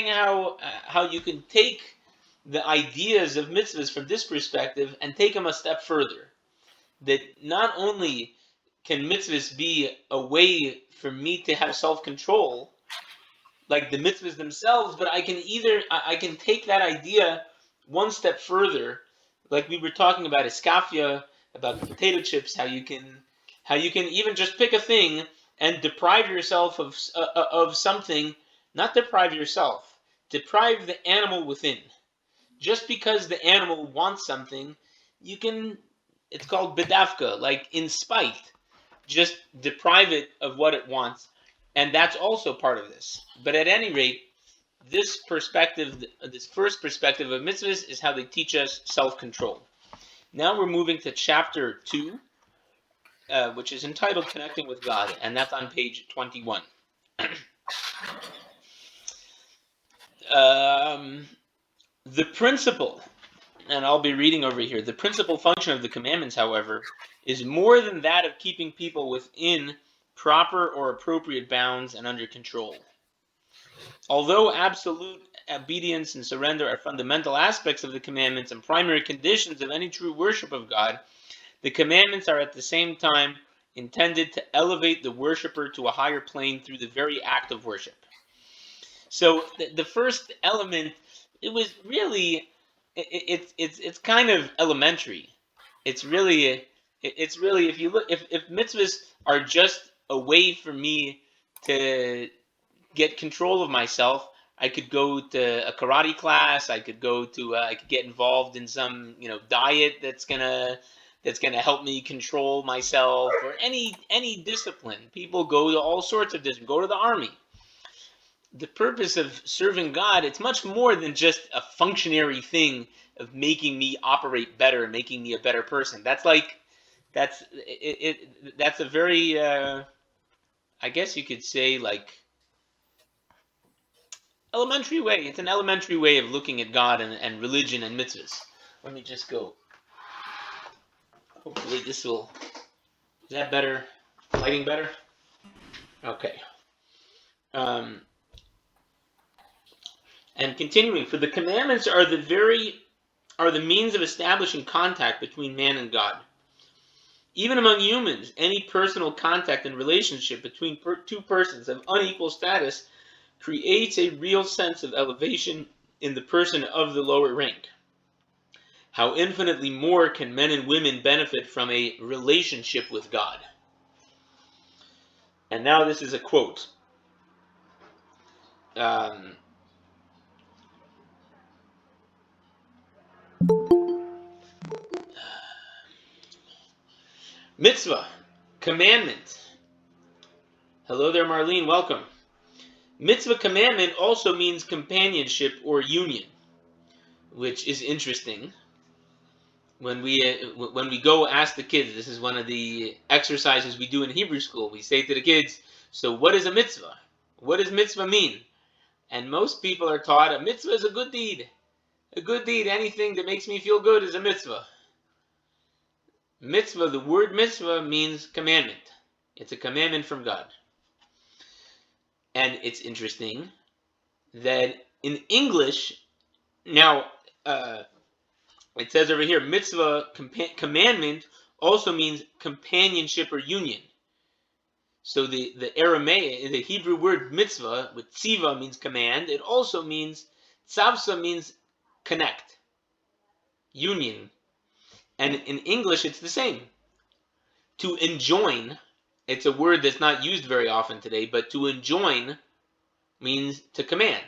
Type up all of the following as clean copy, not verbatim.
how you can take the ideas of mitzvahs from this perspective and take them a step further. That not only can mitzvahs be a way for me to have self-control, like the mitzvahs themselves, but I can take that idea one step further, like we were talking about iskafia, about the potato chips, how you can even just pick a thing and deprive yourself of something, not deprive yourself, deprive the animal within. Just because the animal wants something, you can, it's called bedavka, like in spite, just deprive it of what it wants. And that's also part of this. But at any rate, this perspective, this first perspective of mitzvahs, is how they teach us self-control. Now we're moving to chapter 2, which is entitled Connecting with God, and that's on page 21. The principle, and I'll be reading over here, the principal function of the commandments, however, is more than that of keeping people within proper or appropriate bounds and under control. Although absolute obedience and surrender are fundamental aspects of the commandments and primary conditions of any true worship of God, the commandments are at the same time intended to elevate the worshiper to a higher plane through the very act of worship. So the first element, it was really, it's kind of elementary. It's really if you look, if mitzvahs are just a way for me to get control of myself, I could go to a karate class. I could get involved in some diet that's gonna help me control myself, or any discipline. People go to all sorts of disciplines. Go to the army. The purpose of serving God, it's much more than just a functionary thing of making me operate better, making me a better person. That's a very I guess you could say, like, elementary way. It's an elementary way of looking at God and religion and mitzvahs. Let me just go. Hopefully is that better? Lighting better? Okay. And continuing, for the commandments are the means of establishing contact between man and God. Even among humans, any personal contact and relationship between two persons of unequal status creates a real sense of elevation in the person of the lower rank. How infinitely more can men and women benefit from a relationship with God? And now this is a quote. Mitzvah, commandment. Hello there, Marlene, welcome. Mitzvah commandment also means companionship or union, which is interesting. When we go ask the kids, this is one of the exercises we do in Hebrew school. We say to the kids, so what is a mitzvah? What does mitzvah mean? And most people are taught a mitzvah is a good deed. A good deed, anything that makes me feel good, is a mitzvah. Mitzvah, the word mitzvah means commandment. It's a commandment from God. And it's interesting that in English, now it says over here, mitzvah, commandment, also means companionship or union. So the Aramaic, the Hebrew word mitzvah, with tziva means command, it also means, tzavsa means connect, union. And in English, it's the same. To enjoin, it's a word that's not used very often today, but to enjoin means to command.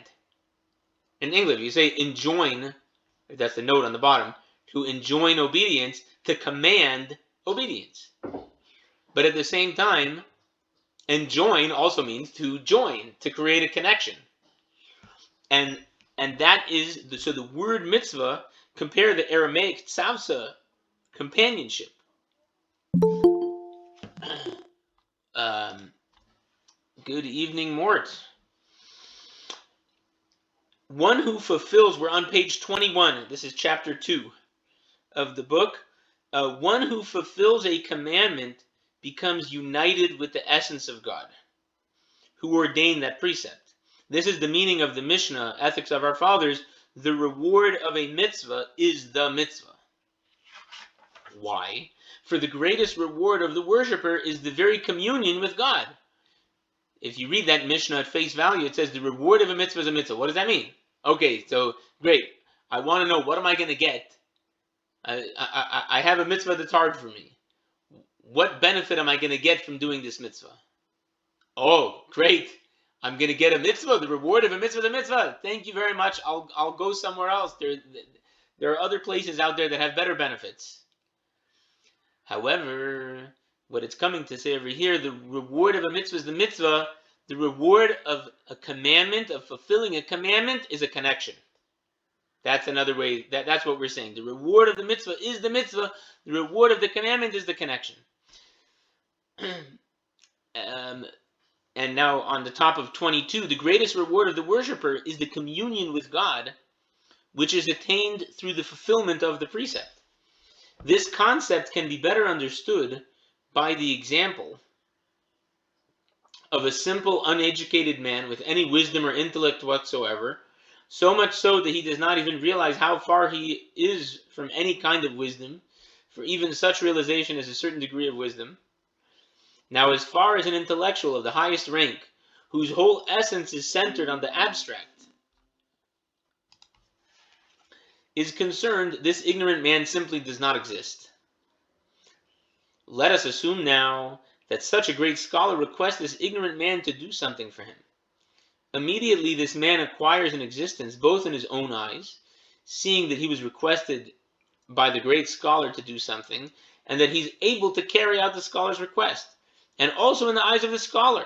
In English, you say enjoin, that's the note on the bottom, to enjoin obedience, to command obedience. But at the same time, enjoin also means to join, to create a connection. And that is, so the word mitzvah, compare the Aramaic tzavsa, companionship. Good evening, Mort. One who fulfills, we're on page 21, this is chapter 2 of the book. One who fulfills a commandment becomes united with the essence of God, who ordained that precept. This is the meaning of the Mishnah, Ethics of Our Fathers. The reward of a mitzvah is the mitzvah. Why? For the greatest reward of the worshiper is the very communion with God. If you read that Mishnah at face value, it says the reward of a mitzvah is a mitzvah. What does that mean? Okay, so great. I want to know, what am I going to get? I have a mitzvah that's hard for me. What benefit am I going to get from doing this mitzvah? Oh, great. I'm going to get a mitzvah. The reward of a mitzvah is a mitzvah. Thank you very much. I'll go somewhere else. There are other places out there that have better benefits. However, what it's coming to say over here, the reward of a mitzvah is the mitzvah. The reward of a commandment, of fulfilling a commandment, is a connection. That's another way. That's what we're saying. The reward of the mitzvah is the mitzvah. The reward of the commandment is the connection. And now on the top of 22, the greatest reward of the worshiper is the communion with God, which is attained through the fulfillment of the precept. This concept can be better understood by the example of a simple, uneducated man with any wisdom or intellect whatsoever, so much so that he does not even realize how far he is from any kind of wisdom, for even such realization is a certain degree of wisdom. Now, as far as an intellectual of the highest rank, whose whole essence is centered on the abstract, is concerned, this ignorant man simply does not exist. Let us assume now that such a great scholar requests this ignorant man to do something for him. Immediately this man acquires an existence both in his own eyes, seeing that he was requested by the great scholar to do something, and that he's able to carry out the scholar's request, and also in the eyes of the scholar.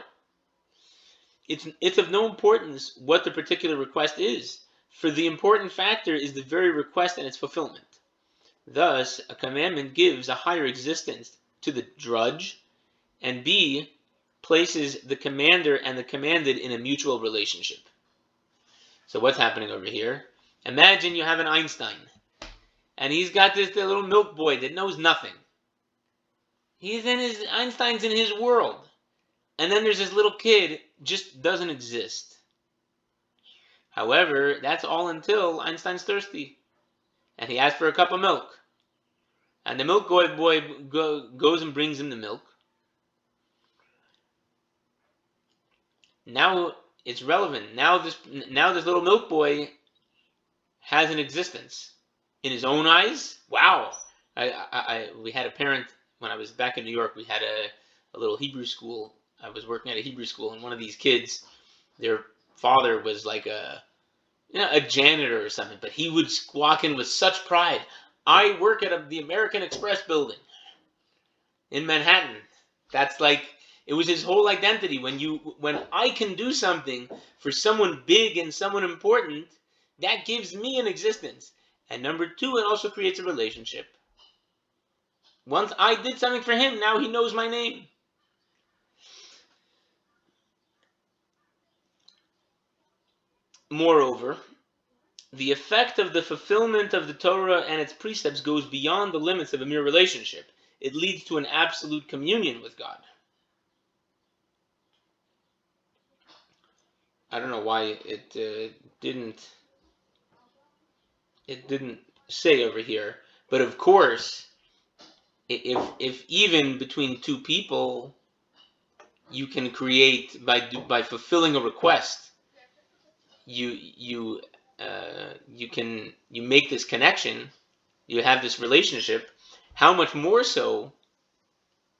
It's of no importance what the particular request is, for the important factor is the very request and its fulfillment. Thus, a commandment gives a higher existence to the drudge, and B, places the commander and the commanded in a mutual relationship. So what's happening over here? Imagine you have an Einstein, and he's got this little milk boy that knows nothing. Einstein's in his world. And then there's this little kid, just doesn't exist. However, that's all until Einstein's thirsty, and he asks for a cup of milk. And the milk boy goes and brings him the milk. Now it's relevant. Now this little milk boy has an existence in his own eyes. Wow! We had a parent when I was back in New York. We had a little Hebrew school. I was working at a Hebrew school, and one of these kids, their father was like a janitor or something, but he would squawk in with such pride. I work at the American Express building in Manhattan. That's like, it was his whole identity. When I can do something for someone big and someone important, that gives me an existence. And number two, it also creates a relationship. Once I did something for him, now he knows my name. Moreover, the effect of the fulfillment of the Torah and its precepts goes beyond the limits of a mere relationship. It leads to an absolute communion with God. I don't know why it didn't say over here, but of course, if even between two people, you can create by fulfilling a request. You make this connection, you have this relationship. How much more so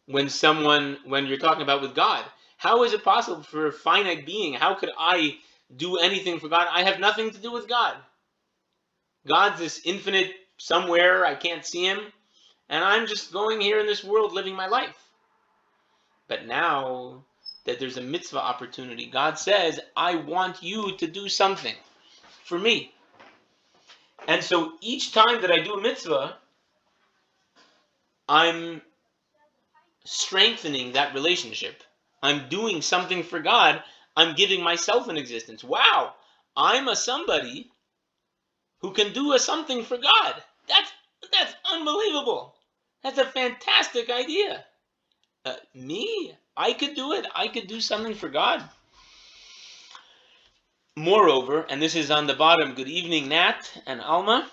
when you're talking about with God? How is it possible for a finite being? How could I do anything for God? I have nothing to do with God. God's this infinite somewhere, I can't see him, and I'm just going here in this world living my life. But now that there's a mitzvah opportunity, God says, I want you to do something for me. And so each time that I do a mitzvah, I'm strengthening that relationship. I'm doing something for God. I'm giving myself an existence. Wow, I'm a somebody who can do a something for God. That's unbelievable. That's a fantastic idea. Me? I could do it. I could do something for God. Moreover, and this is on the bottom, good evening, Nat and Alma,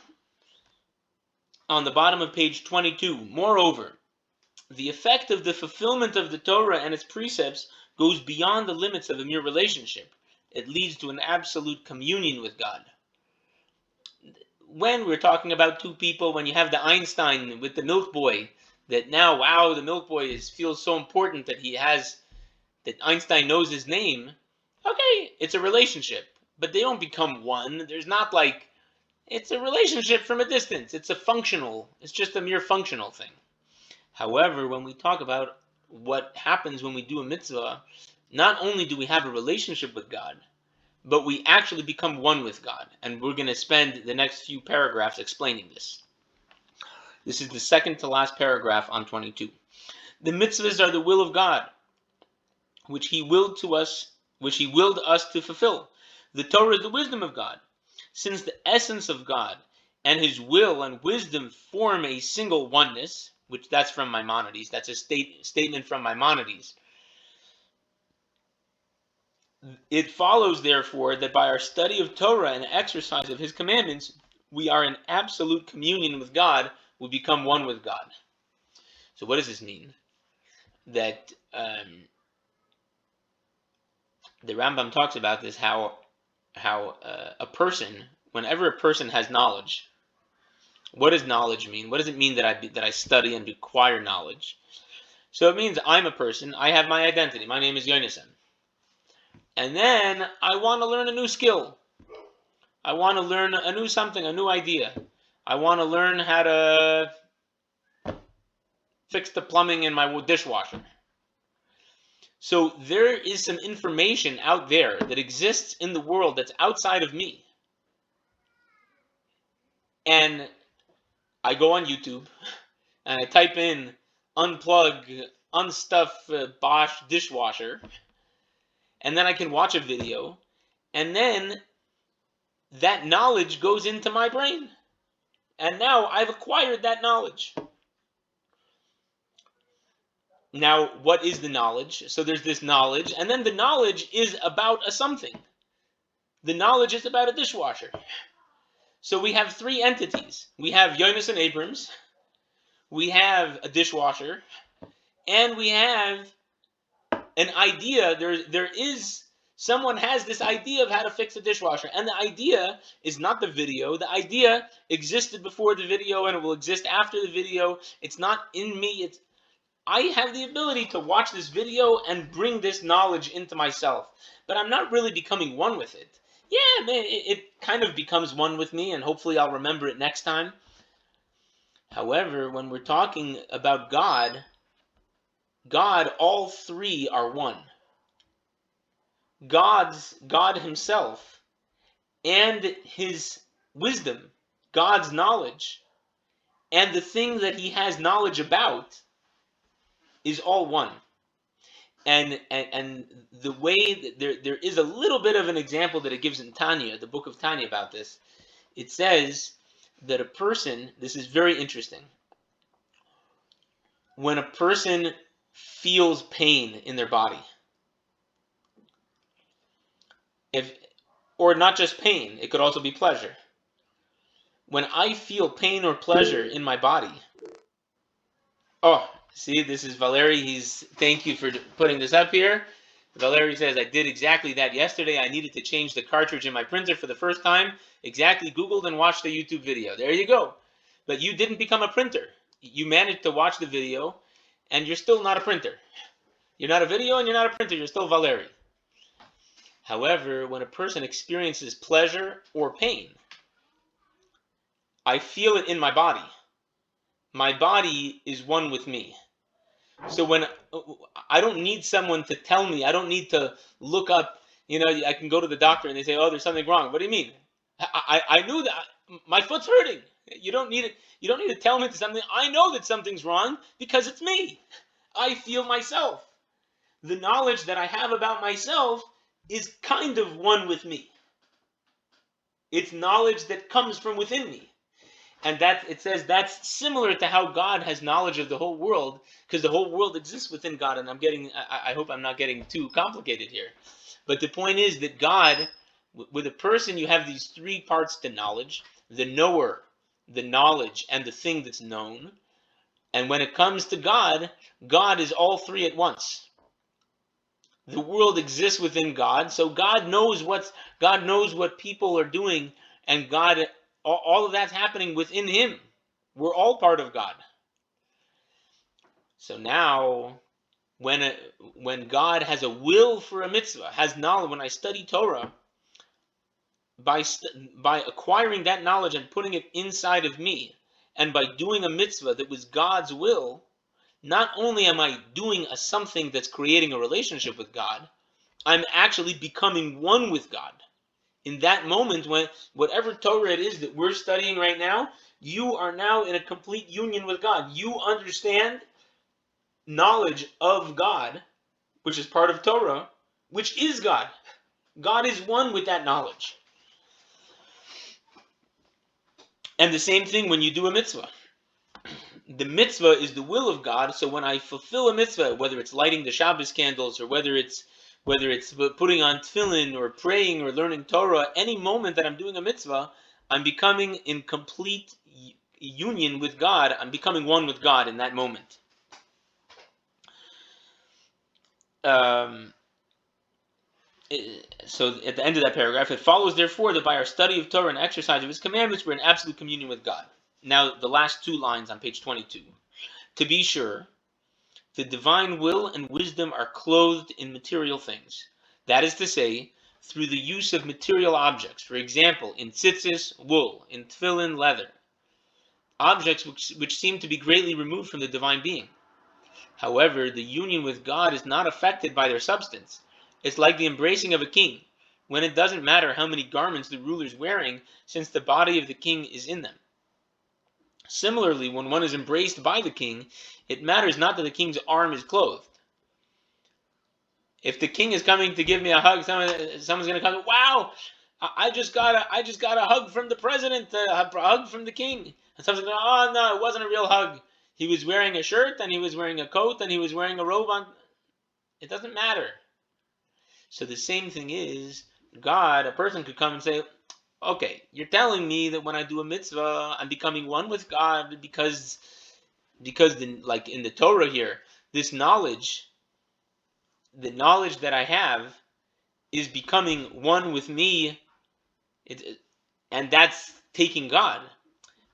on the bottom of page 22. Moreover, the effect of the fulfillment of the Torah and its precepts goes beyond the limits of a mere relationship. It leads to an absolute communion with God. When we're talking about two people, when you have the Einstein with the milk boy, that now, wow, the milk boy feels so important that Einstein knows his name. Okay, it's a relationship, but they don't become one. There's not like, it's a relationship from a distance. It's just a mere functional thing. However, when we talk about what happens when we do a mitzvah, not only do we have a relationship with God, but we actually become one with God. And we're going to spend the next few paragraphs explaining this. This is the second to last paragraph on 22. The mitzvahs are the will of God, which he willed us to fulfill. The Torah is the wisdom of God. Since the essence of God and his will and wisdom form a single oneness, which that's from Maimonides, that's a statement from Maimonides. It follows, therefore, that by our study of Torah and exercise of his commandments, we are in absolute communion with God. We become one with God. So what does this mean? That the Rambam talks about this, how a person, whenever a person has knowledge, what does knowledge mean? What does it mean that I study and acquire knowledge? So it means I'm a person, I have my identity, my name is Yonason. And then I want to learn a new skill. I want to learn a new idea. I want to learn how to fix the plumbing in my dishwasher. So there is some information out there that exists in the world that's outside of me. And I go on YouTube and I type in unplug, unstuff Bosch dishwasher. And then I can watch a video. And then that knowledge goes into my brain. And now I've acquired that knowledge. Now, what is the knowledge? So there's this knowledge, and then the knowledge is about a something. The knowledge is about a dishwasher. So we have three entities. We have Jonas and Abrams, we have a dishwasher, and we have an idea. Someone has this idea of how to fix a dishwasher, and the idea is not the video. The idea existed before the video, and it will exist after the video. It's not in me. I have the ability to watch this video and bring this knowledge into myself, but I'm not really becoming one with it. Yeah, man, it kind of becomes one with me, and hopefully I'll remember it next time. However, when we're talking about God, all three are one. God himself and his wisdom, God's knowledge, and the thing that he has knowledge about is all one. And the way that there is a little bit of an example that it gives in Tanya, the book of Tanya, about this. It says that a person, this is very interesting, when a person feels pain in their body, or not just pain, it could also be pleasure. When I feel pain or pleasure in my body, oh, see, this is Valerie. Thank you for putting this up here. Valerie says, I did exactly that yesterday. I needed to change the cartridge in my printer for the first time. Exactly, Googled and watched the YouTube video. There you go. But you didn't become a printer. You managed to watch the video, and you're still not a printer. You're not a video, and you're not a printer. You're still Valerie. However, when a person experiences pleasure or pain, I feel it in my body. My body is one with me. So when I don't need someone to tell me, I don't need to look up, I can go to the doctor and they say, oh, there's something wrong. What do you mean? I knew that my foot's hurting. You don't need to tell me something. I know that something's wrong because it's me. I feel myself. The knowledge that I have about myself is kind of one with me. It's knowledge that comes from within me. And it says that's similar to how God has knowledge of the whole world, because the whole world exists within God. And I hope I'm not getting too complicated here. But the point is that God With a person, you have these three parts to knowledge: the knower, the knowledge, and the thing that's known. And when it comes to God, God is all three at once. The world exists within God, so God knows what people are doing, and God, all of that's happening within Him. We're all part of God. So now, when God has a will for a mitzvah, has knowledge, when I study Torah, by acquiring that knowledge and putting it inside of me, and by doing a mitzvah that was God's will, not only am I doing something that's creating a relationship with God, I'm actually becoming one with God. In that moment, when whatever Torah it is that we're studying right now, you are now in a complete union with God. You understand knowledge of God, which is part of Torah, which is God. God is one with that knowledge. And the same thing when you do a mitzvah. The mitzvah is the will of God, so when I fulfill a mitzvah, whether it's lighting the Shabbos candles, or whether it's putting on tefillin, or praying, or learning Torah, any moment that I'm doing a mitzvah, I'm becoming in complete union with God. I'm becoming one with God in that moment. So at the end of that paragraph, it follows, therefore, that by our study of Torah and exercise of His commandments, we're in absolute communion with God. Now, the last two lines on page 22. To be sure, the divine will and wisdom are clothed in material things. That is to say, through the use of material objects. For example, in tzitzis, wool; in tefillin, leather. Objects which seem to be greatly removed from the divine being. However, the union with God is not affected by their substance. It's like the embracing of a king, when it doesn't matter how many garments the ruler is wearing, since the body of the king is in them. Similarly, when one is embraced by the king, it matters not that the king's arm is clothed. If the king is coming to give me a hug, someone's going to come, wow, I just got a hug from the president, a hug from the king. And someone's going, oh no, it wasn't a real hug. He was wearing a shirt, and he was wearing a coat, and he was wearing a robe on. It doesn't matter. So the same thing is, God, a person could come and say, okay, you're telling me that when I do a mitzvah, I'm becoming one with God because like in the Torah here, this knowledge, the knowledge that I have is becoming one with me, and that's taking God.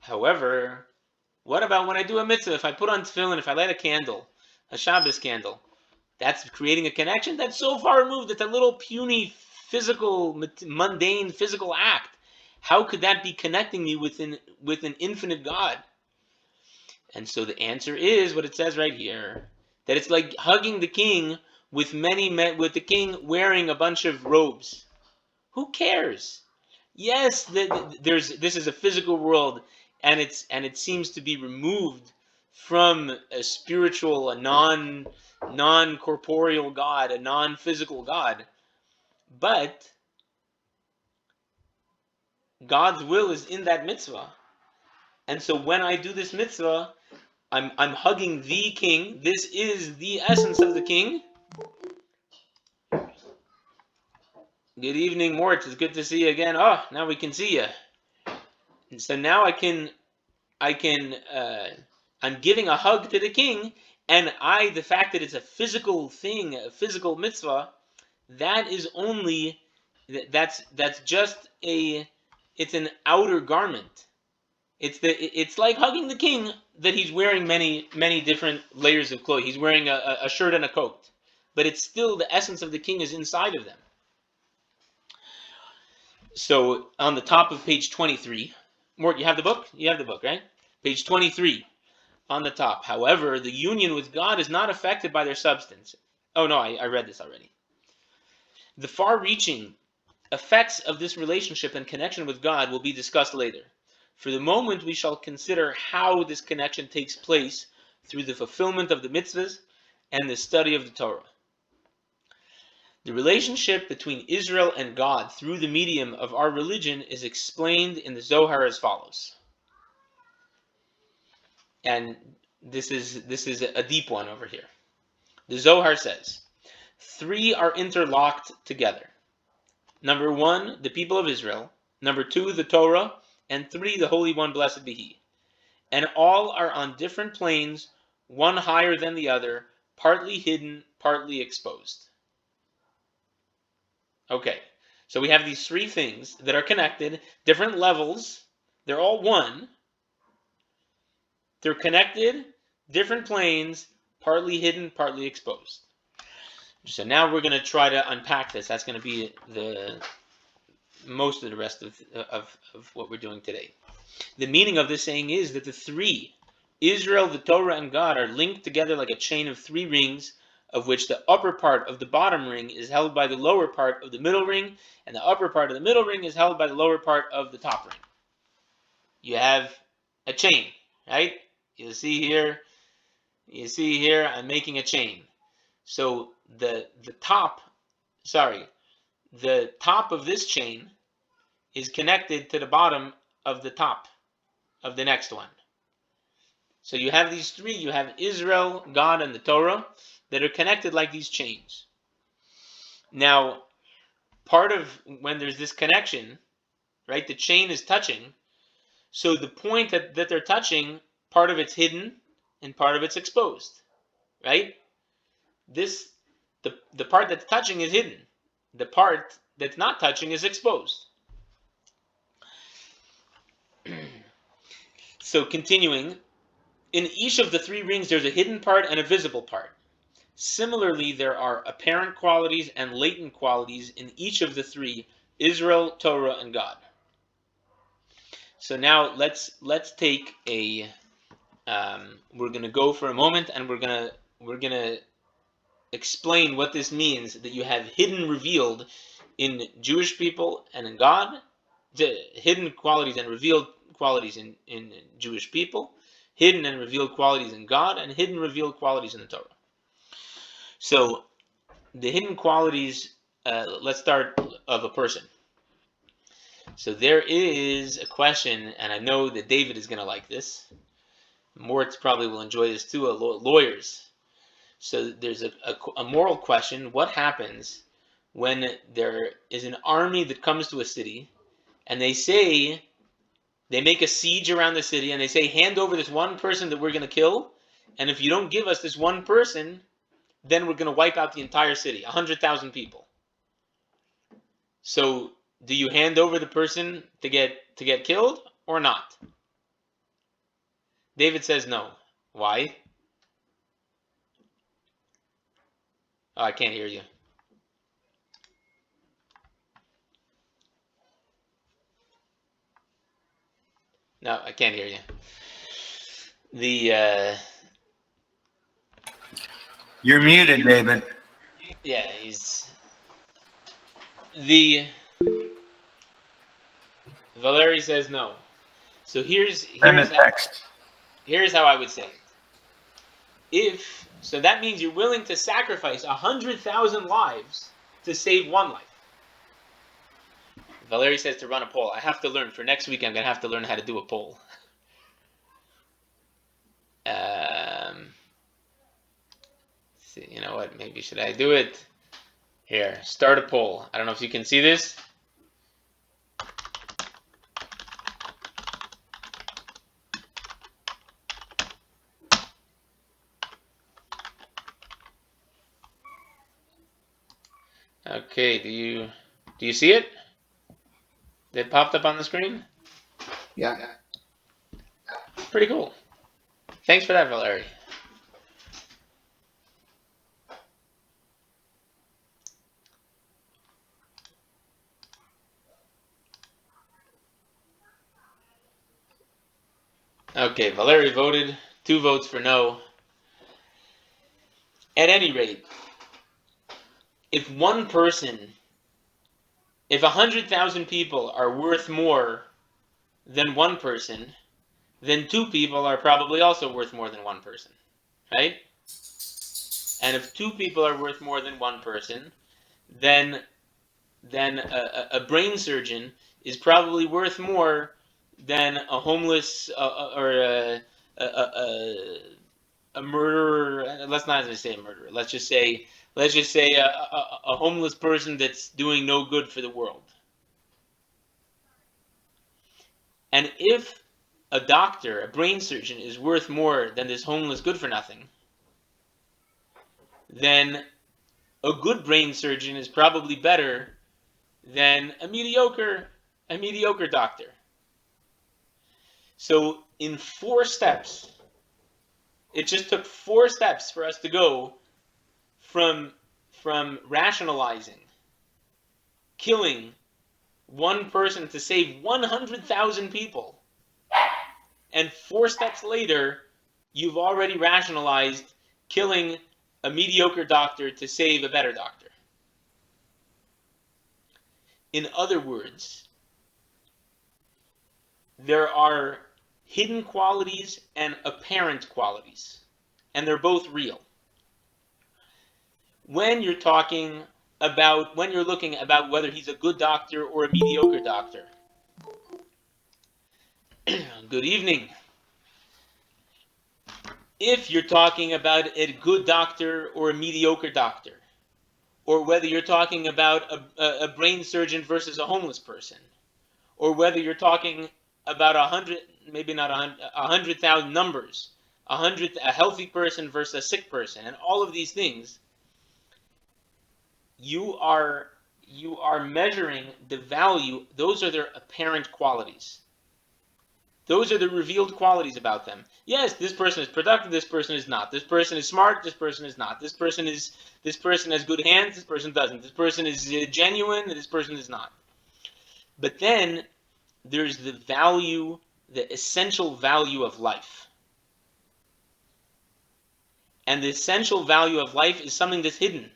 However, what about when I do a mitzvah? If I put on tefillin, if I light a candle, a Shabbos candle, that's creating a connection that's so far removed. It's a little puny, physical, mundane, physical act. How could that be connecting me with an infinite God? And so the answer is what it says right here, that it's like hugging the king with the king wearing a bunch of robes. Who cares? Yes, this is a physical world, and it seems to be removed from a spiritual, a non-corporeal God, a non-physical God. But God's will is in that mitzvah. And so when I do this mitzvah, I'm hugging the king. This is the essence of the king. Good evening, Mort. It's good to see you again. Oh, now we can see you. And so now I'm giving a hug to the king, and the fact that it's a physical thing, a physical mitzvah, that's just it's an outer garment. It's like hugging the king, that he's wearing many different layers of clothing. He's wearing a shirt and a coat, but it's still the essence of the king is inside of them. So on the top of page 23, Mort, you have the book? You have the book, right? Page 23 on the top. However, the union with God is not affected by their substance. Oh no, I read this already. The far-reaching effects of this relationship and connection with God will be discussed later. For the moment, we shall consider how this connection takes place through the fulfillment of the mitzvahs and the study of the Torah. The relationship between Israel and God through the medium of our religion is explained in the Zohar as follows. And this is a deep one over here. The Zohar says, 3 are interlocked together: Number 1, the people of Israel. Number 2, the Torah. And 3, the Holy One, blessed be He. And all are on different planes, one higher than the other, partly hidden, partly exposed. Okay, so we have these 3 things that are connected, different levels. They're all one. They're connected, different planes, partly hidden, partly exposed. So now we're going to try to unpack this. That's going to be the most of the rest of what we're doing today. The meaning of this saying is that the 3, Israel, the Torah, and God, are linked together like a chain of 3 rings, of which the upper part of the bottom ring is held by the lower part of the middle ring, and the upper part of the middle ring is held by the lower part of the top ring. You have a chain, right? You see here, I'm making a chain. So the top of this chain is connected to the bottom of the top of the next one. So you have these 3, you have Israel, God, and the Torah, that are connected like these chains. Now, part of when there's this connection, right, the chain is touching, so the point that they're touching, part of it's hidden and part of it's exposed, right? The part that's touching is hidden. The part that's not touching is exposed. So continuing, in each of the 3 rings there's a hidden part and a visible part. Similarly, there are apparent qualities and latent qualities in each of the 3, Israel, Torah, and God. So now let's take a we're going to go for a moment and we're going to explain what this means, that you have hidden revealed in Jewish people and in God, the hidden qualities and revealed qualities in Jewish people, hidden and revealed qualities in God, and hidden revealed qualities in the Torah. So the hidden qualities, let's start of a person. So there is a question, and I know that David is going to like this. Moritz probably will enjoy this too, lawyers. So there's a moral question. What happens when there is an army that comes to a city and they make a siege around the city and they say, hand over this one person that we're going to kill, and if you don't give us this one person, then we're going to wipe out the entire city, 100,000 people. So do you hand over the person to get killed or not? David says no. Why? Oh, I can't hear you. No, I can't hear you. You're muted, David. Yeah, Valerie says no. So here's how I would say it. So that means you're willing to sacrifice 100,000 lives to save one life. Valerie says to run a poll. I have to learn. For next week, I'm going to have to learn how to do a poll. See, you know what? Maybe should I do it? Here, start a poll. I don't know if you can see this. Okay, do you see it? It popped up on the screen? Yeah. Pretty cool. Thanks for that, Valerie. Okay, Valerie voted. 2 votes for no. At any rate, if 100,000 people are worth more than one person, then 2 people are probably also worth more than one person, right? And if 2 people are worth more than one person, then a brain surgeon is probably worth more than a homeless or a murderer. Let's not even say a murderer. Let's just say let's just say a homeless person that's doing no good for the world. And if a doctor, a brain surgeon, is worth more than this homeless good for nothing, then a good brain surgeon is probably better than a mediocre doctor. So in 4 steps, it just took 4 steps for us to go from rationalizing, killing one person to save 100,000 people. And 4 steps later, you've already rationalized killing a mediocre doctor to save a better doctor. In other words, there are hidden qualities and apparent qualities, and they're both real. When you're looking about whether he's a good doctor or a mediocre doctor. Good evening. If you're talking about a good doctor or a mediocre doctor, or whether you're talking about a brain surgeon versus a homeless person, or whether you're talking about 100, maybe not 100,000 numbers, a healthy person versus a sick person, and all of these things, you are measuring the value. Those are their apparent qualities. Those are the revealed qualities about them. Yes, this person is productive, this person is not. This person is smart, this person is not. This person has good hands, this person doesn't. This person is genuine, this person is not. But then there's the value, the essential value of life. And the essential value of life is something that's hidden.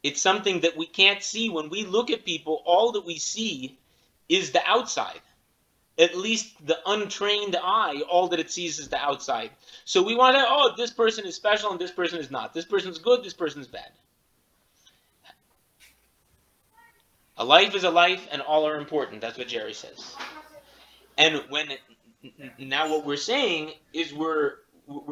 It's something that we can't see. When we look at people, all that we see is the outside. At least the untrained eye, all that it sees is the outside. So we want to, this person is special and this person is not. This person's good, this person's bad. A life is a life and all are important. That's what Jerry says. And now what we're saying is we're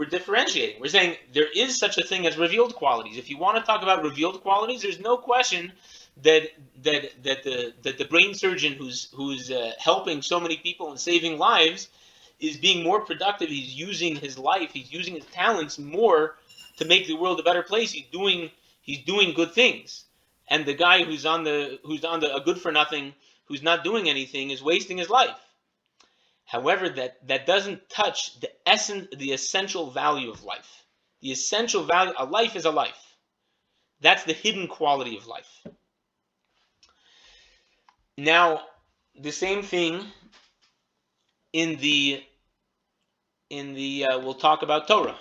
differentiating. We're saying there is such a thing as revealed qualities. If you want to talk about revealed qualities, there's no question that the brain surgeon who's helping so many people and saving lives is being more productive. He's using his life, he's using his talents more to make the world a better place. He's doing good things. And the guy who's on the a good for nothing, who's not doing anything, is wasting his life. However, that doesn't touch the essential value of life. The essential value, a life is a life. That's the hidden quality of life. Now, the same thing we'll talk about Torah.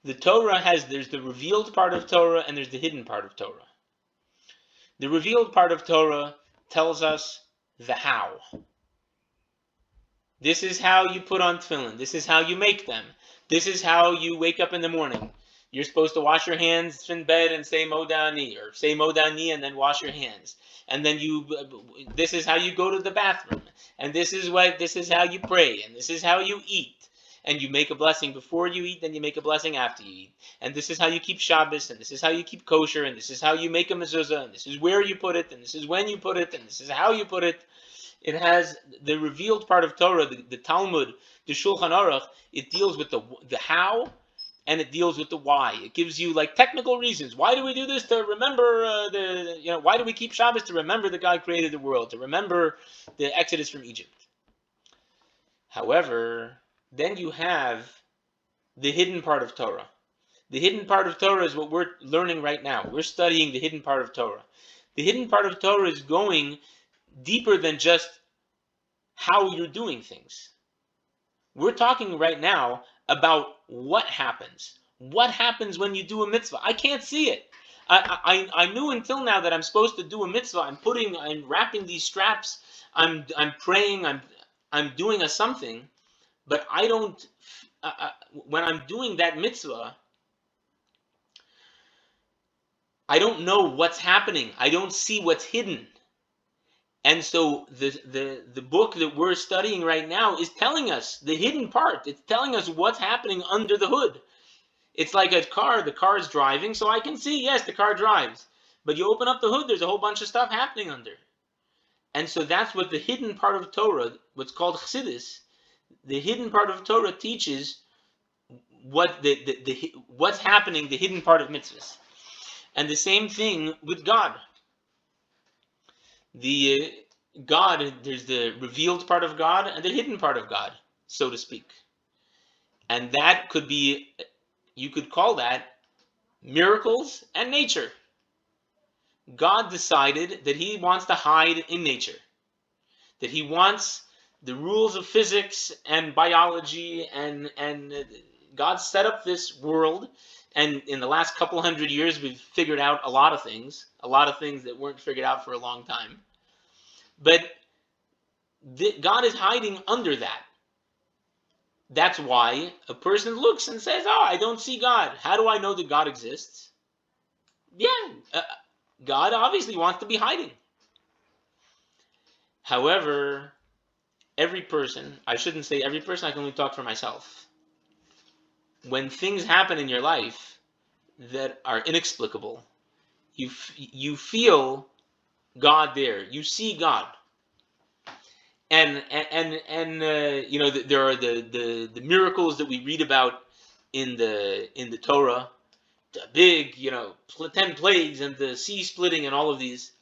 The Torah there's the revealed part of Torah and there's the hidden part of Torah. The revealed part of Torah tells us the how. This is how you put on tefillin. This is how you make them. This is how you wake up in the morning. You're supposed to wash your hands in bed and say Modani, or say Modani and then wash your hands. And then this is how you go to the bathroom. And this is how you pray. And this is how you eat. And you make a blessing before you eat, then you make a blessing after you eat. And this is how you keep Shabbos, and this is how you keep kosher, and this is how you make a mezuzah, and this is where you put it, and this is when you put it, and this is how you put it. It has the revealed part of Torah, the Talmud, the Shulchan Aruch. It deals with the how, and it deals with the why. It gives you like technical reasons. Why do we do this? To remember why do we keep Shabbos? To remember the God created the world, to remember the Exodus from Egypt. However, then you have the hidden part of Torah. The hidden part of Torah is what we're learning right now. We're studying the hidden part of Torah. The hidden part of Torah is going deeper than just how you're doing things. We're talking right now about what happens. What happens when you do a mitzvah? I can't see it. I knew until now that I'm supposed to do a mitzvah. I'm wrapping these straps. I'm praying. I'm doing a something, but I don't. When I'm doing that mitzvah, I don't know what's happening. I don't see what's hidden. And so the book that we're studying right now is telling us the hidden part. It's telling us what's happening under the hood. It's like a car. The car is driving, so I can see, yes, the car drives. But you open up the hood, there's a whole bunch of stuff happening under. And so that's what the hidden part of Torah, what's called Chassidus, the hidden part of Torah teaches what what's happening, the hidden part of mitzvahs. And the same thing with God. The God, there's the revealed part of God and the hidden part of God, so to speak. And that could be, you could call that miracles and nature. God decided that he wants to hide in nature, that he wants the rules of physics and biology, and God set up this world, and in the last couple hundred years we've figured out a lot of things that weren't figured out for a long time. But God is hiding under that. That's why a person looks and says, "Oh, I don't see God. How do I know that God exists?" Yeah, God obviously wants to be hiding. However, every person, I shouldn't say every person, I can only talk for myself. When things happen in your life that are inexplicable, you feel God there. You see God. And there are the miracles that we read about in the Torah, the big 10 plagues and the sea splitting and all of these.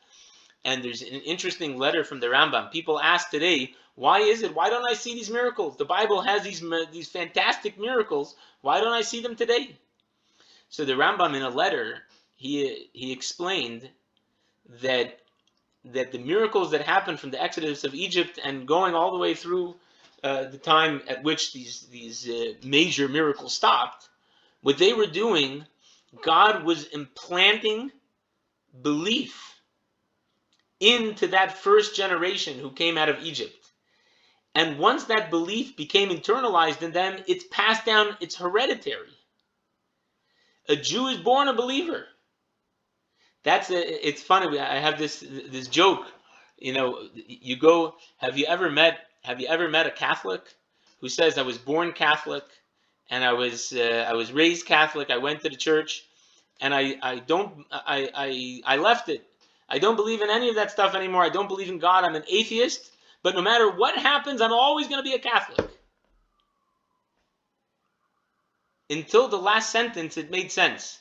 And there's an interesting letter from the Rambam. People ask today, why don't I see these miracles? The Bible has these fantastic miracles. Why don't I see them today? So the Rambam, in a letter, he explained that the miracles that happened from the Exodus of Egypt and going all the way through the time at which these major miracles stopped, what they were doing, God was implanting belief into that first generation who came out of Egypt. And once that belief became internalized in them, it's passed down, it's hereditary. A Jew is born a believer. It's funny, I have this joke. You go, have you ever met a Catholic who says, I was born Catholic and I was raised Catholic, I went to the church and I left it. I don't believe in any of that stuff anymore. I don't believe in God. I'm an atheist. But no matter what happens, I'm always going to be a Catholic. Until the last sentence, it made sense.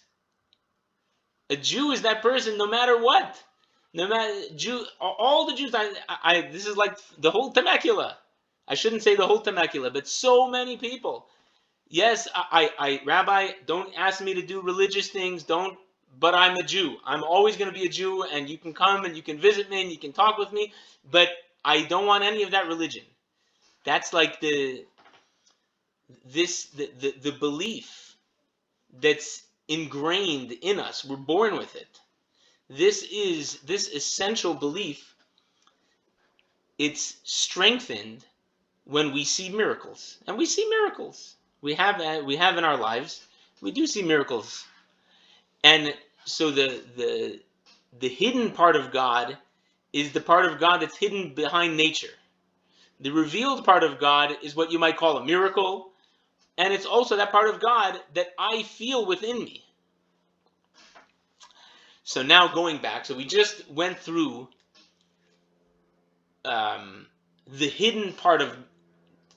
A Jew is that person no matter what. No matter all the Jews. This is like the whole Temecula. I shouldn't say the whole Temecula, but so many people. Yes, Rabbi, don't ask me to do religious things. But I'm a Jew. I'm always going to be a Jew, and you can come and you can visit me and you can talk with me, but I don't want any of that religion. That's like the belief that's ingrained in us. We're born with it. This essential belief. It's strengthened when we see miracles, and we see miracles. We have in our lives. We do see miracles. And so the hidden part of God is the part of God that's hidden behind nature. The revealed part of God is what you might call a miracle, and it's also that part of God that I feel within me. So now going back, so we just went through the hidden part of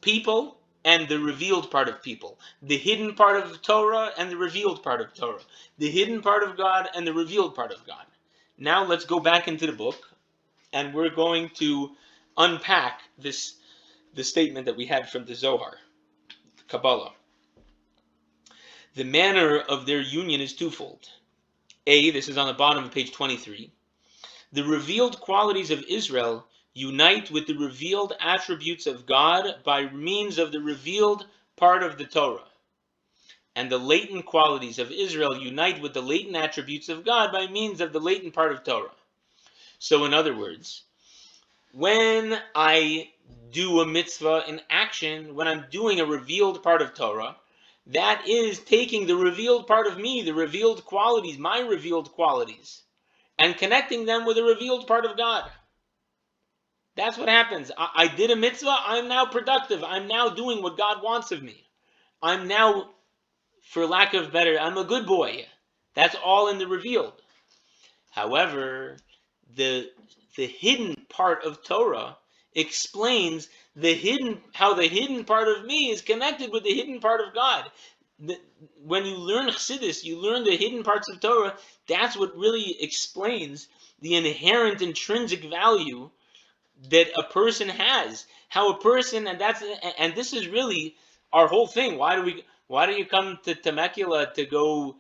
people and the revealed part of people, the hidden part of Torah and the revealed part of Torah, the hidden part of God and the revealed part of God. Now let's go back into the book, and we're going to unpack the statement that we had from the Zohar, the Kabbalah. The manner of their union is twofold. A, this is on the bottom of page 23. The revealed qualities of Israel unite with the revealed attributes of God by means of the revealed part of the Torah. And the latent qualities of Israel unite with the latent attributes of God by means of the latent part of Torah. So in other words, when I do a mitzvah in action, when I'm doing a revealed part of Torah, that is taking the revealed part of me, the revealed qualities, my revealed qualities, and connecting them with a revealed part of God. That's what happens. I did a mitzvah, I'm now productive. I'm now doing what God wants of me. I'm now for lack of better, I'm a good boy. That's all in the revealed. However, the hidden part of Torah explains how the hidden part of me is connected with the hidden part of God. When you learn Chassidus, you learn the hidden parts of Torah. That's what really explains the inherent intrinsic value that a person has. How a person, and this is really our whole thing. Why do you come to Temecula to go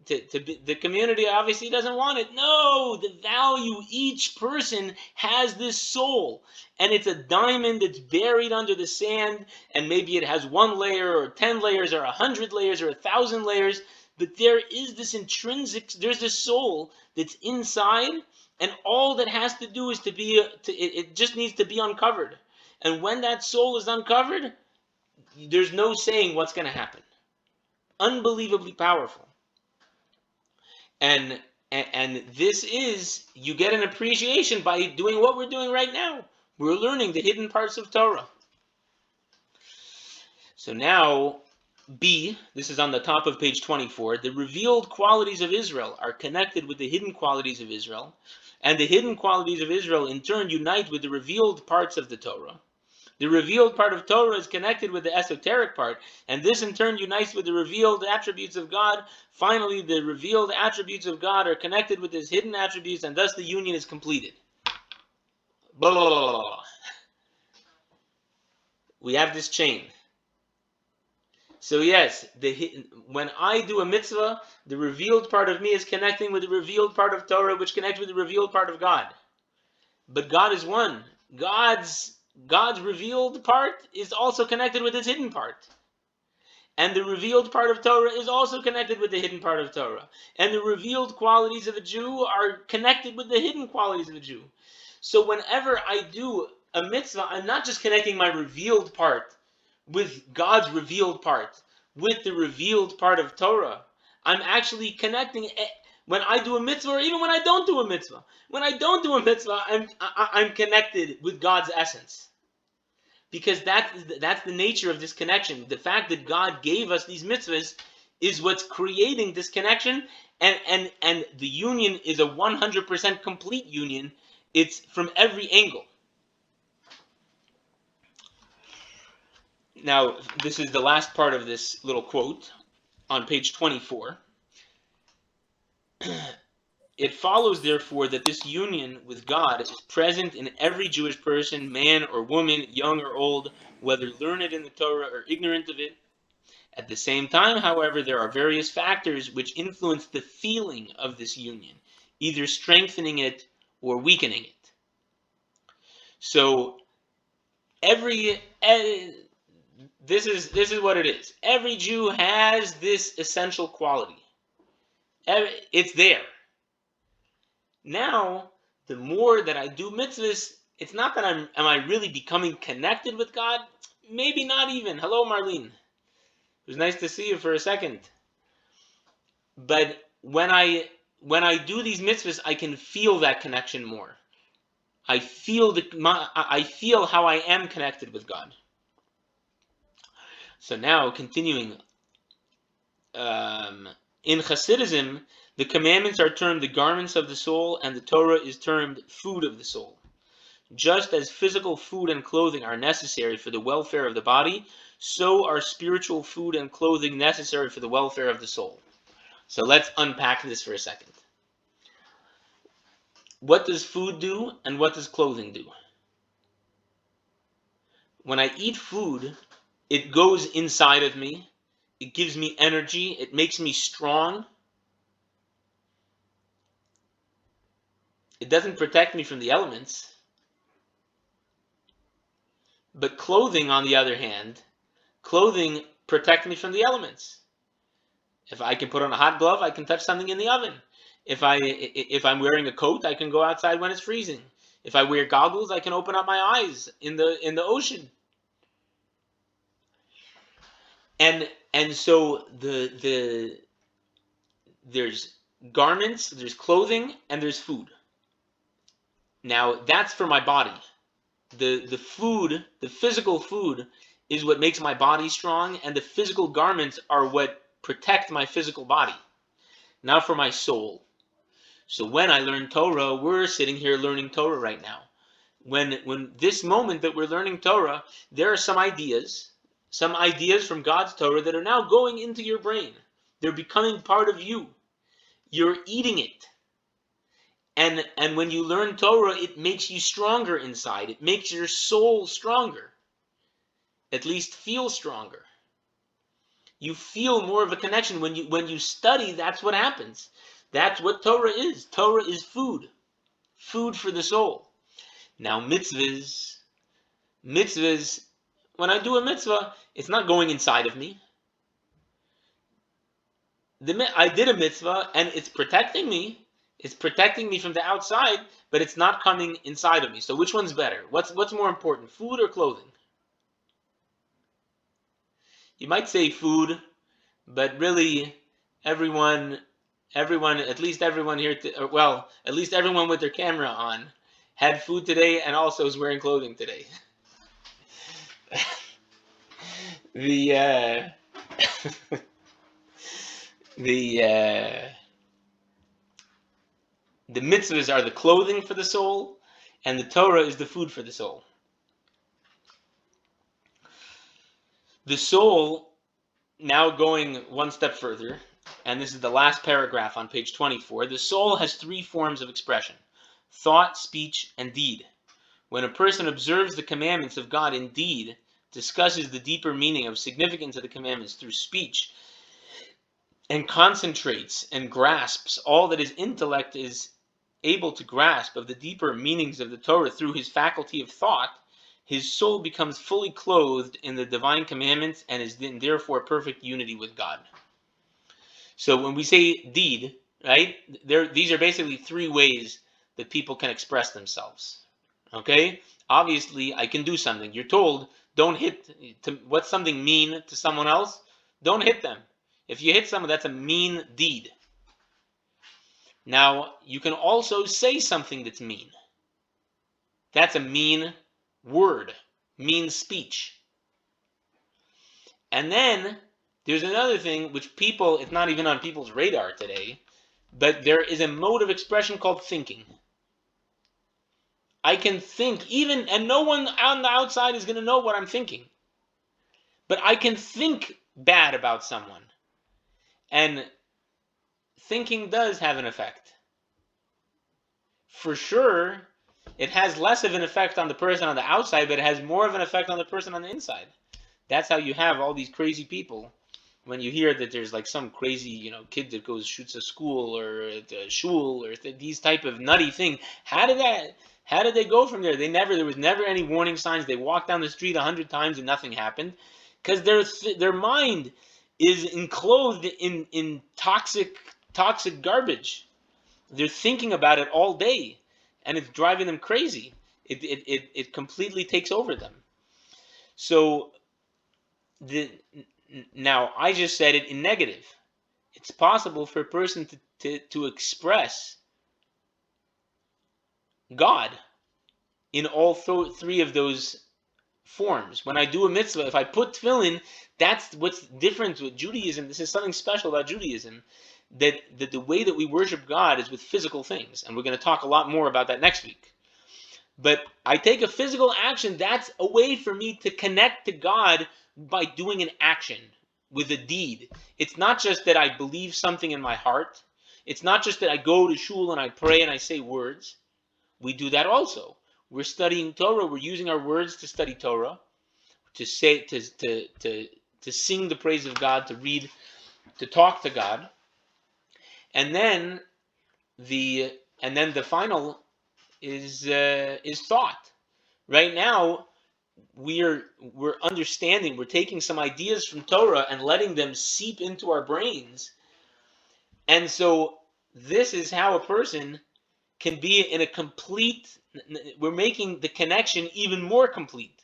the community obviously doesn't want it. No, the value, each person has this soul, and it's a diamond that's buried under the sand, and maybe it has 1 layer or 10 layers or 100 layers or 1,000 layers, but there is this intrinsic, there's this soul that's inside, and all that has to do is it just needs to be uncovered. And when that soul is uncovered, there's no saying what's going to happen. Unbelievably powerful. And this is, you get an appreciation by doing what we're doing right now. We're learning the hidden parts of Torah. So now, B, this is on the top of page 24, the revealed qualities of Israel are connected with the hidden qualities of Israel, and the hidden qualities of Israel in turn unite with the revealed parts of the Torah. The revealed part of Torah is connected with the esoteric part, and this in turn unites with the revealed attributes of God. Finally, the revealed attributes of God are connected with his hidden attributes, and thus the union is completed. Blah, blah, blah, blah, blah. We have this chain. So yes, when I do a mitzvah, the revealed part of me is connecting with the revealed part of Torah, which connects with the revealed part of God. But God is one. God's revealed part is also connected with his hidden part. And the revealed part of Torah is also connected with the hidden part of Torah. And the revealed qualities of a Jew are connected with the hidden qualities of a Jew. So whenever I do a mitzvah, I'm not just connecting my revealed part with God's revealed part, with the revealed part of Torah. I'm actually connecting when I do a mitzvah, or even when I don't do a mitzvah. When I don't do a mitzvah, I'm connected with God's essence. Because that's the nature of this connection. The fact that God gave us these mitzvahs is what's creating this connection, and the union is a 100% complete union. It's from every angle. Now, this is the last part of this little quote on page 24. It follows, therefore, that this union with God is present in every Jewish person, man or woman, young or old, whether learned in the Torah or ignorant of it. At the same time, however, there are various factors which influence the feeling of this union, either strengthening it or weakening it. So, this is what it is. Every Jew has this essential quality. It's there. Now, the more that I do mitzvahs, it's not that am I really becoming connected with God? Maybe not even. Hello, Marlene. It was nice to see you for a second. But when I do these mitzvahs, I can feel that connection more. I feel how I am connected with God. So now, continuing, in Hasidism, the commandments are termed the garments of the soul, and the Torah is termed food of the soul. Just as physical food and clothing are necessary for the welfare of the body, so are spiritual food and clothing necessary for the welfare of the soul. So let's unpack this for a second. What does food do, and what does clothing do? When I eat food, it goes inside of me. It gives me energy. It makes me strong. It doesn't protect me from the elements. But clothing, on the other hand, clothing protects me from the elements. If I can put on a hot glove, I can touch something in the oven. If I'm wearing a coat, I can go outside when it's freezing. If I wear goggles, I can open up my eyes in the ocean. And so there's garments, there's clothing, and there's food. Now that's for my body. The physical food is what makes my body strong, and the physical garments are what protect my physical body, now for my soul. So when I learn Torah, we're sitting here learning Torah right now. When this moment that we're learning Torah, there are some ideas from God's Torah that are now going into your brain. They're becoming part of you. You're eating it. And when you learn Torah, it makes you stronger inside. It makes your soul stronger. At least feel stronger. You feel more of a connection. When you study, that's what happens. That's what Torah is. Torah is food. Food for the soul. Now mitzvahs, when I do a mitzvah, it's not going inside of me. I did a mitzvah and it's protecting me. It's protecting me from the outside, but it's not coming inside of me. So which one's better? What's more important, food or clothing? You might say food, but really everyone, at least everyone here, at least everyone with their camera on, had food today and also is wearing clothing today. The mitzvahs are the clothing for the soul, and the Torah is the food for the soul. The soul, now going one step further, and this is the last paragraph on page 24, the soul has three forms of expression: thought, speech, and deed. When a person observes the commandments of God in deed, discusses the deeper meaning of significance of the commandments through speech, and concentrates and grasps all that his intellect is able to grasp of the deeper meanings of the Torah through his faculty of thought, his soul becomes fully clothed in the divine commandments and is in therefore perfect unity with God. So when we say deed, right, these are basically three ways that people can express themselves. Okay? Obviously, I can do something. You're told, don't hit. What's something mean to someone else? Don't hit them. If you hit someone, that's a mean deed. Now, you can also say something that's mean. That's a mean word, mean speech. And then there's another thing which it's not even on people's radar today, but there is a mode of expression called thinking. I can think and no one on the outside is going to know what I'm thinking. But I can think bad about someone. And thinking does have an effect. For sure, it has less of an effect on the person on the outside, but it has more of an effect on the person on the inside. That's how you have all these crazy people. When you hear that there's like some crazy, kid that shoots a school or a shul or these type of nutty thing, how did they go from there? There was never any warning signs. They walked down the street 100 times and nothing happened, because their mind is enclosed in toxic garbage. They're thinking about it all day, and it's driving them crazy. It completely takes over them. So now I just said it in negative. It's possible for a person to express God in all three of those forms. When I do a mitzvah, if I put tefillin, that's what's different with Judaism. This is something special about Judaism, that the way that we worship God is with physical things. And we're going to talk a lot more about that next week. But I take a physical action. That's a way for me to connect to God by doing an action with a deed. It's not just that I believe something in my heart. It's not just that I go to shul and I pray and I say words. We do that also. We're studying Torah. We're using our words to study Torah, to say, to sing the praise of God, to read, to talk to God, and then the final is thought. Right now, we're understanding. We're taking some ideas from Torah and letting them seep into our brains, and so this is how a person can be in a complete. We're making the connection even more complete.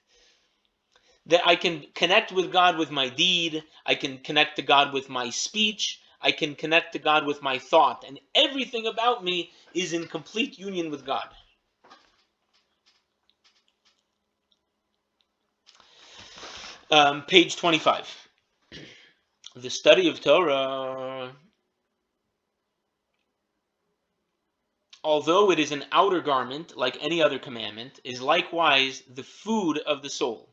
That I can connect with God with my deed. I can connect to God with my speech. I can connect to God with my thought. And everything about me is in complete union with God. Page 25. the study of Torah, although it is an outer garment like any other commandment, is likewise the food of the soul.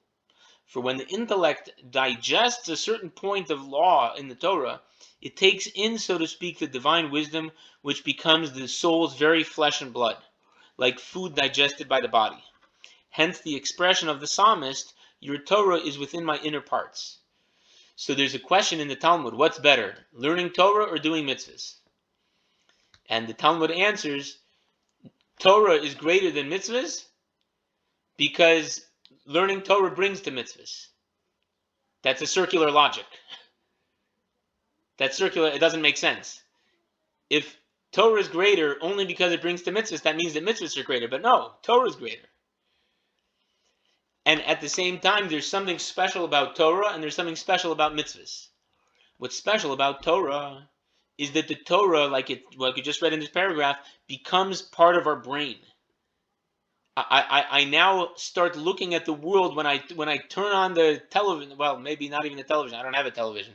For when the intellect digests a certain point of law in the Torah, it takes in, so to speak, the divine wisdom, which becomes the soul's very flesh and blood, like food digested by the body. Hence the expression of the psalmist, your Torah is within my inner parts. So there's a question in the Talmud, what's better, learning Torah or doing mitzvahs? And the Talmud answers, Torah is greater than mitzvahs because learning Torah brings to mitzvahs. That's a circular logic. That's circular, it doesn't make sense. If Torah is greater only because it brings to mitzvahs, that means that mitzvahs are greater. But no, Torah is greater. And at the same time, there's something special about Torah and there's something special about mitzvahs. What's special about Torah is that the Torah, like you just read in this paragraph, becomes part of our brain. I now start looking at the world when I turn on the television. Well, maybe not even the television. I don't have a television.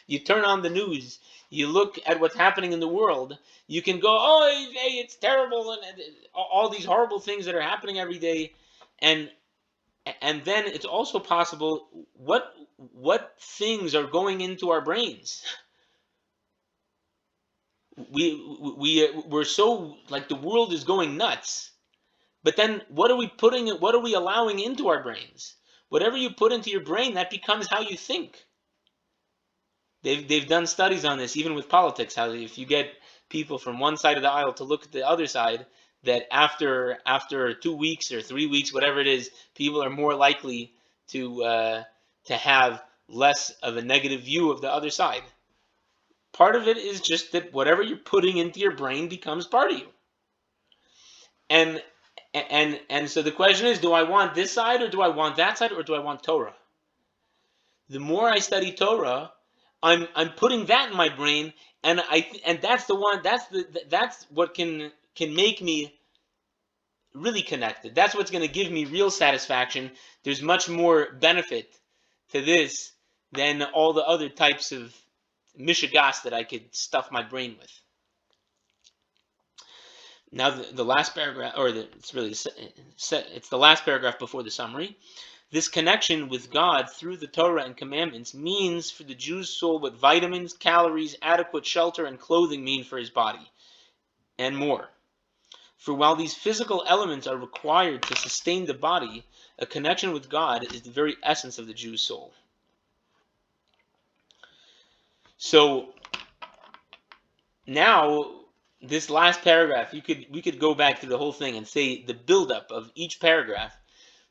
You turn on the news. You look at what's happening in the world. You can go, oh, hey, it's terrible, and all these horrible things that are happening every day, and then it's also possible what things are going into our brains. We're so, like, the world is going nuts. But then what are we allowing into our brains? Whatever you put into your brain, that becomes how you think. They've done studies on this, even with politics, how if you get people from one side of the aisle to look at the other side, that after 2 weeks or 3 weeks, whatever it is, people are more likely to have less of a negative view of the other side. Part of it is just that whatever you're putting into your brain becomes part of you. And so the question is, do I want this side or do I want that side or do I want Torah? The more I study Torah, I'm putting that in my brain, and that's the one that's what can make me really connected. That's what's going to give me real satisfaction. There's much more benefit to this than all the other types of mishigas that I could stuff my brain with. Now the last paragraph, it's the last paragraph before the summary. This connection with God through the Torah and commandments means for the Jew's soul what vitamins, calories, adequate shelter, and clothing mean for his body, and more. For while these physical elements are required to sustain the body, a connection with God is the very essence of the Jew's soul. So now, this last paragraph, we could go back to the whole thing and say the buildup of each paragraph.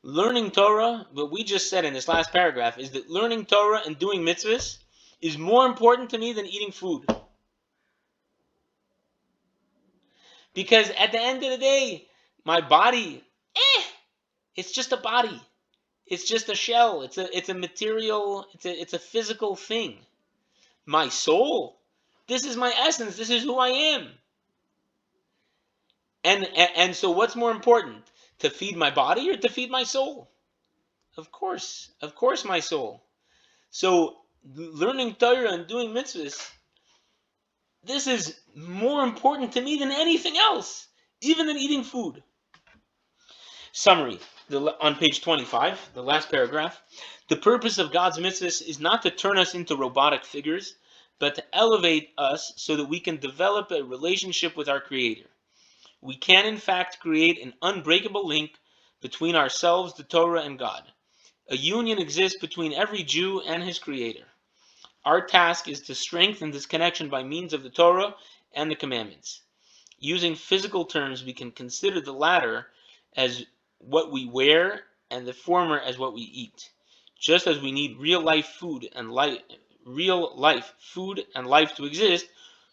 Learning Torah, what we just said in this last paragraph, is that learning Torah and doing mitzvahs is more important to me than eating food. Because at the end of the day, my body, it's just a body. It's just a shell. It's a material, it's a physical thing. My soul, this is my essence. This is who I am. And so what's more important? To feed my body or to feed my soul? Of course my soul. So learning Torah and doing mitzvahs, this is more important to me than anything else, even than eating food. Summary, on page 25, the last paragraph. The purpose of God's mitzvahs is not to turn us into robotic figures, but to elevate us so that we can develop a relationship with our Creator. We can, in fact, create an unbreakable link between ourselves, the Torah, and God. A union exists between every Jew and his Creator. Our task is to strengthen this connection by means of the Torah and the commandments. Using physical terms, we can consider the latter as what we wear and the former as what we eat. Just as we need real life food and life to exist,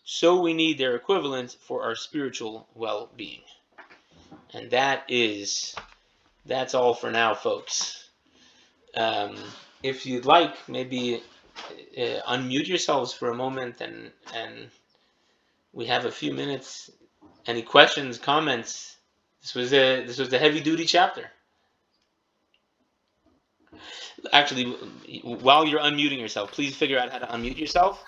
so we need their equivalent for our spiritual well-being. And that's all for now, folks. If you'd like, maybe unmute yourselves for a moment, and we have a few minutes. Any questions, comments? This was a heavy-duty chapter. Actually, while you're unmuting yourself, please figure out how to unmute yourself.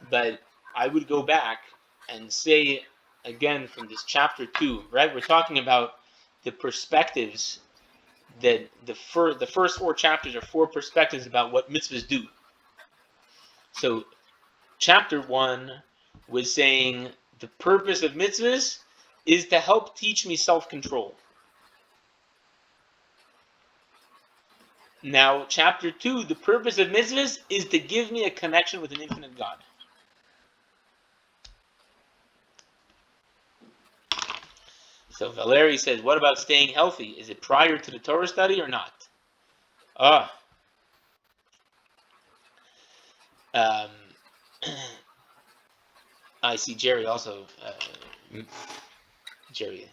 But I would go back and say again from this chapter 2, right? We're talking about the perspectives that the first 4 chapters are 4 perspectives about what mitzvahs do. So chapter 1 was saying the purpose of mitzvahs is to help teach me self-control. Now, chapter 2, the purpose of mitzvahs is to give me a connection with an infinite God. So Valeri says, what about staying healthy? Is it prior to the Torah study or not? I see Jerry also. Jerry,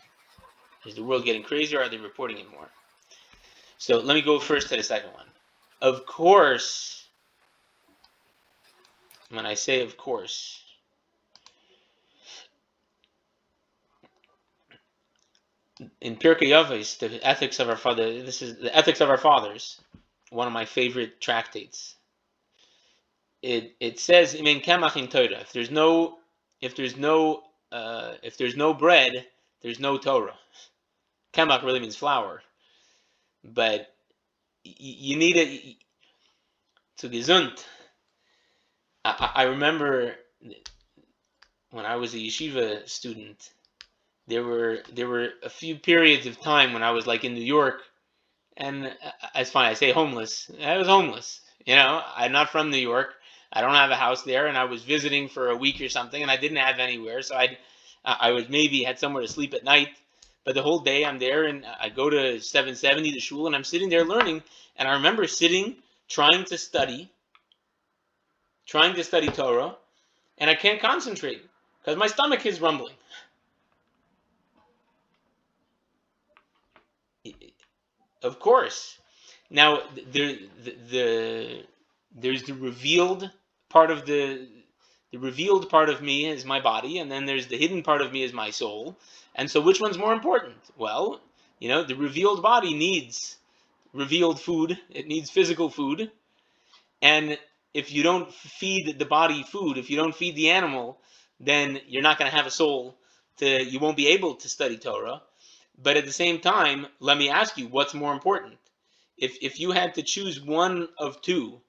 is the world getting crazier or are they reporting it more? So let me go first to the second one. Of course, when I say of course, in Pirkei Avos, the ethics of our father. This is the ethics of our fathers, one of my favorite tractates. It says in Kemach in Torah. If there's no bread, there's no Torah. Kemach really means flour, but you need it to gesund. I remember when I was a yeshiva student, there were a few periods of time when I was like in New York, and it's funny I say homeless. I was homeless. I'm not from New York. I don't have a house there, and I was visiting for a week or something, and I didn't have anywhere, so I was maybe had somewhere to sleep at night, but the whole day I'm there, and I go to 770 the shul, and I'm sitting there learning, and I remember sitting trying to study Torah, and I can't concentrate because my stomach is rumbling. Of course. Now there's the revealed part of the revealed part of me is my body, and then there's the hidden part of me is my soul. And so which one's more important? Well, the revealed body needs revealed food. It needs physical food. And if you don't feed the body food, if you don't feed the animal, then you're not going to have a soul. You won't be able to study Torah. But at the same time, let me ask you, what's more important? If you had to choose one of two,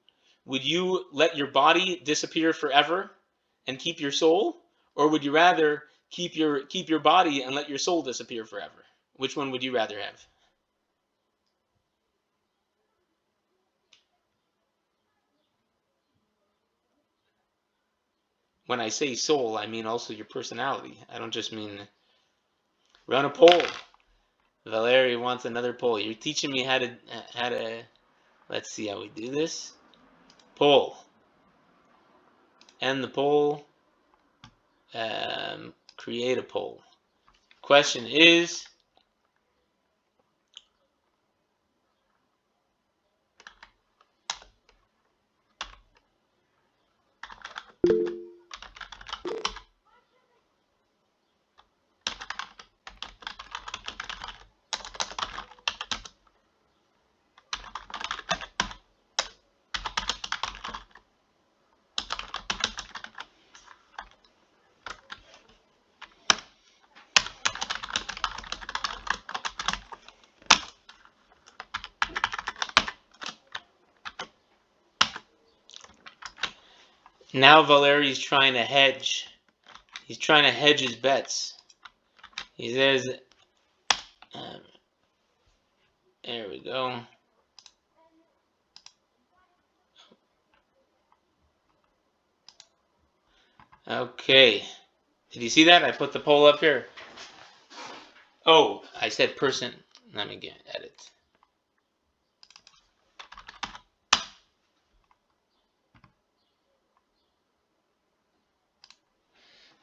would you let your body disappear forever and keep your soul, or would you rather keep your body and let your soul disappear forever? Which one would you rather have? When I say soul, I mean also your personality. I don't just mean run a poll. Valerie wants another poll. You're teaching me how to. Let's see how we do this. Poll. End the poll. Create a poll. Question is, now Valeri's trying to hedge. He's trying to hedge his bets. He says, there we go. Okay. Did you see that? I put the poll up here. Oh, I said person. Let me edit.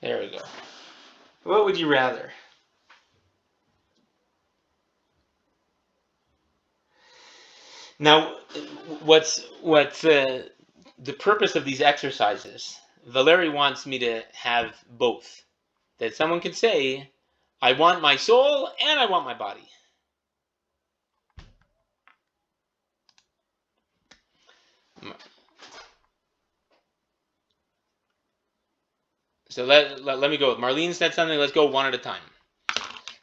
There we go. What would you rather? Now, what's the purpose of these exercises? Valeri wants me to have both. That someone can say, I want my soul and I want my body. So let me go. Marlene said something. Let's go one at a time.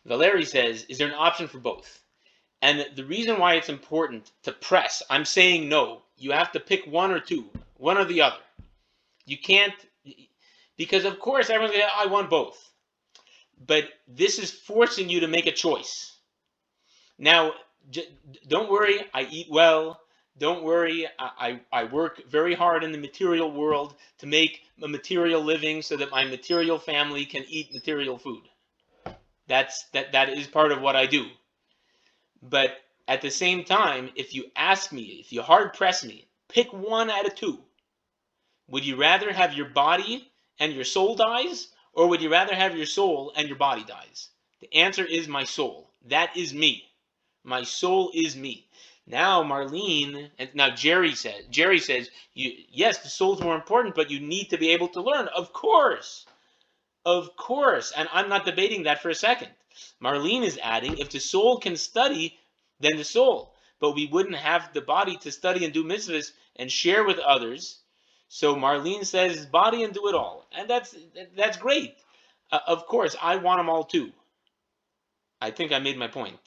Valerie says, is there an option for both? And the reason why it's important to press, I'm saying no. You have to pick one or two, one or the other. You can't, because of course everyone's going to, I want both. But this is forcing you to make a choice. Now, don't worry, I eat well. Don't worry, I work very hard in the material world to make a material living so that my material family can eat material food. That is part of what I do. But at the same time, if you ask me, if you hard press me, pick one out of two. Would you rather have your body and your soul dies, or would you rather have your soul and your body dies? The answer is my soul. That is me. My soul is me. Now Marlene, and now Jerry says, yes, the soul's more important, but you need to be able to learn. Of course. And I'm not debating that for a second. Marlene is adding, if the soul can study, then the soul. But we wouldn't have the body to study and do mitzvahs and share with others. So Marlene says, body and do it all. And that's great. Of course, I want them all too. I think I made my point.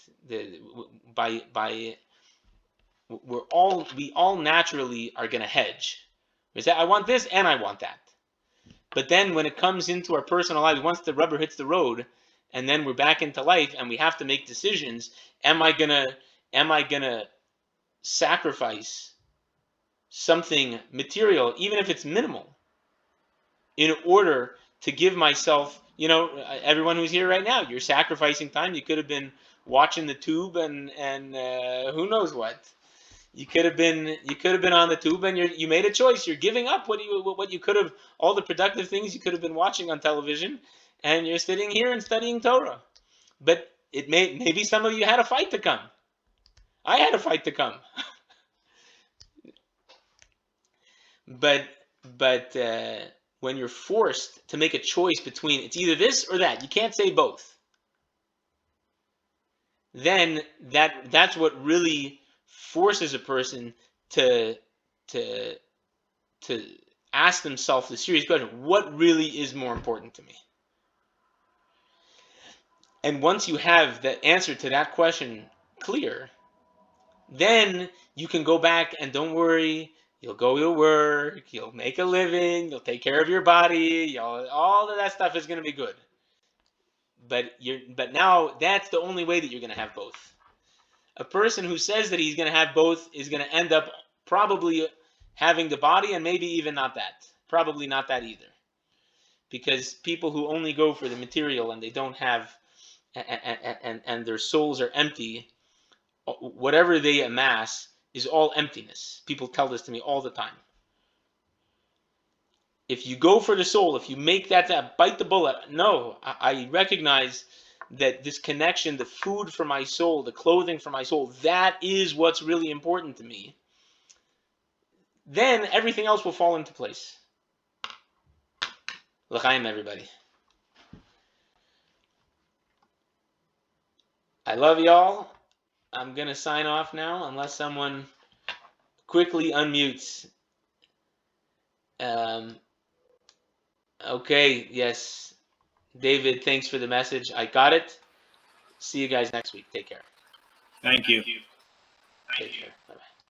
We all naturally are going to hedge. We say, I want this and I want that. But then when it comes into our personal lives, once the rubber hits the road, and then we're back into life and we have to make decisions, am I gonna sacrifice something material, even if it's minimal, in order to give myself, everyone who's here right now, you're sacrificing time. You could have been watching the tube and who knows what. You could have been on the tube, and you made a choice. You're giving up what you could have, all the productive things you could have been watching on television, and you're sitting here and studying Torah. But maybe some of you had a fight to come. I had a fight to come. but when you're forced to make a choice between it's either this or that, you can't say both. Then that's what really forces a person to ask themselves the serious question: what really is more important to me? And once you have the answer to that question clear, then you can go back and don't worry. You'll go to work. You'll make a living. You'll take care of your body. All of that stuff is going to be good. But now that's the only way that you're going to have both. A person who says that he's going to have both is going to end up probably having the body and maybe even not that. Probably not that either. Because people who only go for the material and they don't have, and their souls are empty, whatever they amass is all emptiness. People tell this to me all the time. If you go for the soul, if you make that bite the bullet, no, I recognize that this connection, the food for my soul, the clothing for my soul, that is what's really important to me. Then everything else will fall into place. L'chaim, everybody. I love y'all. I'm going to sign off now unless someone quickly unmutes. Okay, yes. David, thanks for the message. I got it. See you guys next week. Take care. Thank you. Take care. Bye-bye.